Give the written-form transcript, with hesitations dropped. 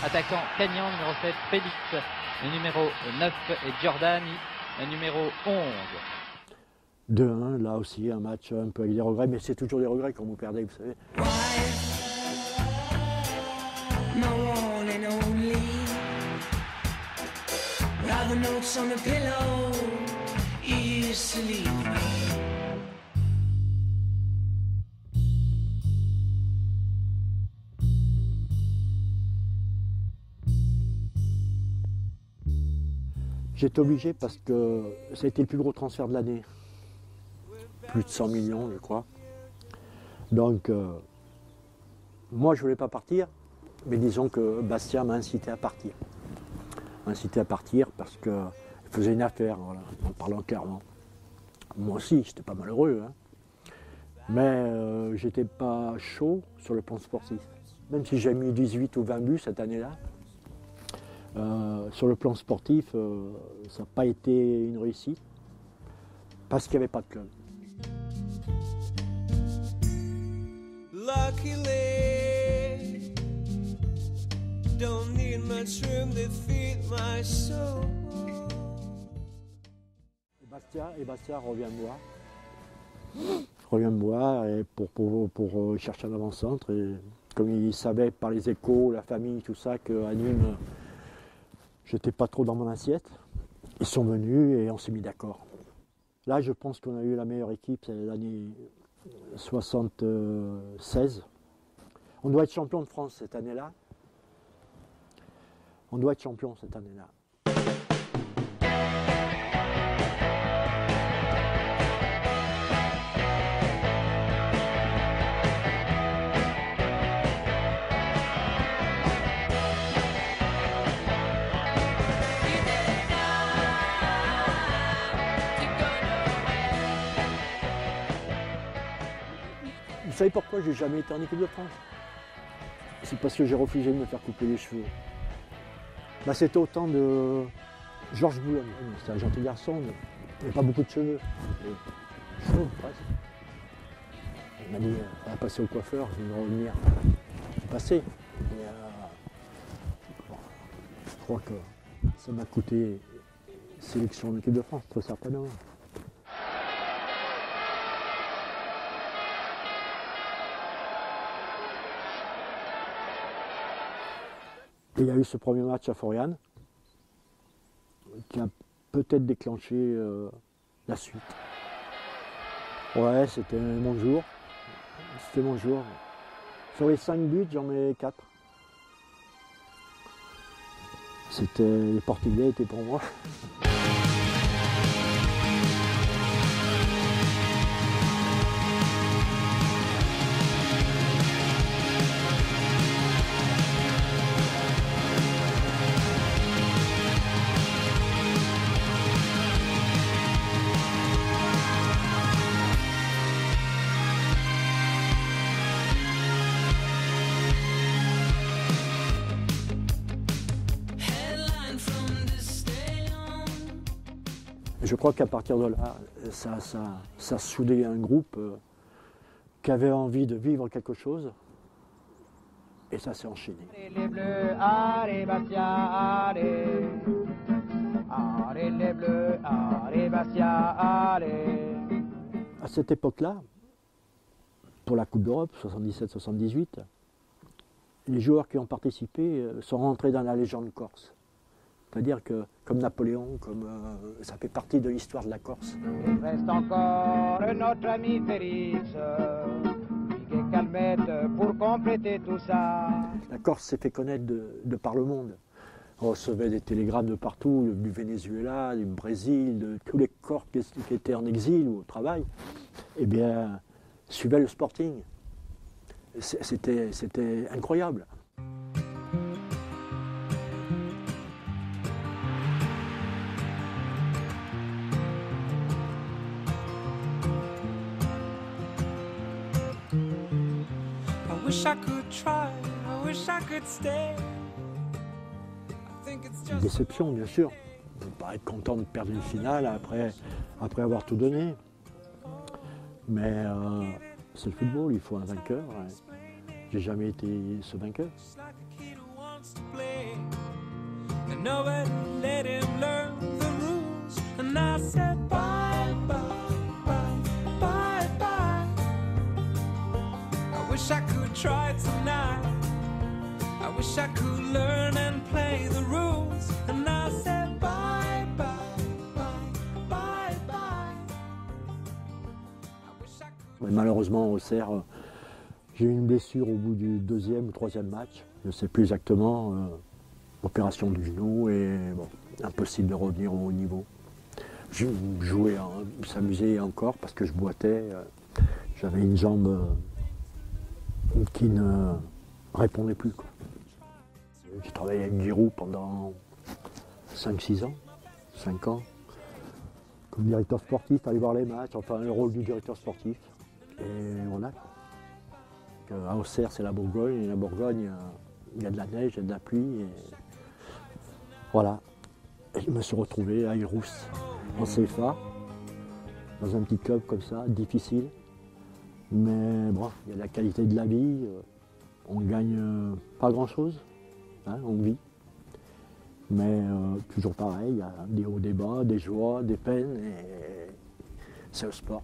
Attaquant Cagnan, numéro 7, Félix, le numéro 9 et Giordani, le numéro 11. 2-1, là aussi un match un peu avec des regrets, mais c'est toujours des regrets quand vous perdez, vous savez. J'étais obligé parce que ça a été le plus gros transfert de l'année. Plus de 100 millions, je crois. Donc, moi, je ne voulais pas partir, mais disons que Bastia m'a incité à partir. Incité à partir parce qu'il faisait une affaire, voilà, en parlant clairement. Moi aussi, j'étais pas malheureux, hein. Mais j'étais pas chaud sur le plan sportif. Même si j'ai mis 18 ou 20 buts cette année-là, sur le plan sportif, ça n'a pas été une réussite parce qu'il n'y avait pas de club. Luckily, don't need much room to feed my soul. Et Bastia revient me voir et pour chercher un avant-centre. Et comme ils savaient par les échos, la famille, tout ça, qu'à Nîmes, j'étais pas trop dans mon assiette. Ils sont venus et on s'est mis d'accord. Là, je pense qu'on a eu la meilleure équipe, c'est l'année 76. On doit être champion de France cette année-là. On doit être champion cette année-là. Vous savez pourquoi j'ai jamais été en équipe de France? C'est parce que j'ai refusé de me faire couper les cheveux. Bah, c'était au temps de Georges Boulogne. C'était un gentil garçon, mais il n'avait pas beaucoup de cheveux. Chauve presque. Il m'a dit, on va passer au coiffeur, je vais revenir. J'ai passé. Et, bon, je crois que ça m'a coûté sélection en équipe de France, très certainement. Et il y a eu ce premier match à Foriane qui a peut-être déclenché la suite. Ouais, c'était mon jour. C'était mon jour. Sur les 5 buts, j'en mets 4. Les Portugais étaient pour moi. Je crois qu'à partir de là, ça soudait un groupe qui avait envie de vivre quelque chose. Et ça s'est enchaîné. Les bleus, allez Bastia, allez. Allez les bleus, allez Bastia, allez. À cette époque-là, pour la Coupe d'Europe, 77-78, les joueurs qui ont participé sont rentrés dans la légende corse. C'est-à-dire que, comme Napoléon, ça fait partie de l'histoire de la Corse. Il reste encore notre ami Félix, et Calmette pour compléter tout ça. La Corse s'est fait connaître de par le monde. On recevait des télégrammes de partout, du Venezuela, du Brésil, de tous les Corses qui étaient en exil ou au travail. Eh bien, suivaient le Sporting. C'était incroyable. Une déception, bien sûr. On ne peut pas être content de perdre une finale après avoir tout donné. Mais c'est le football, il faut un vainqueur. J'ai jamais été ce vainqueur. wants to play, and nobody let him learn the rules. And I said bye, bye, bye, bye, bye. I wish I could try tonight. I wish I could learn and play the rules. And I said bye, bye, bye, bye, bye. I wish I could. Mais malheureusement, au Auxerre, j'ai eu une blessure au bout du deuxième ou troisième match. Je ne sais plus exactement. Opération du genou et bon, impossible de revenir au haut niveau. Je jouais, s'amusais encore parce que je boitais. J'avais une jambe qui ne répondait plus, quoi. J'ai travaillé avec Giroud pendant 5-6 ans, 5 ans, comme directeur sportif, aller voir les matchs, enfin le rôle du directeur sportif. Et voilà. À Auxerre, c'est la Bourgogne, et la Bourgogne, il y a de la neige, il y a de la pluie. Et voilà. Et je me suis retrouvé à Ilrousse, en CFA, dans un petit club comme ça, difficile. Mais bon, il y a la qualité de la vie, on gagne pas grand-chose, hein, on vit. Mais toujours pareil, il y a des hauts, des bas, des joies, des peines, et c'est le sport.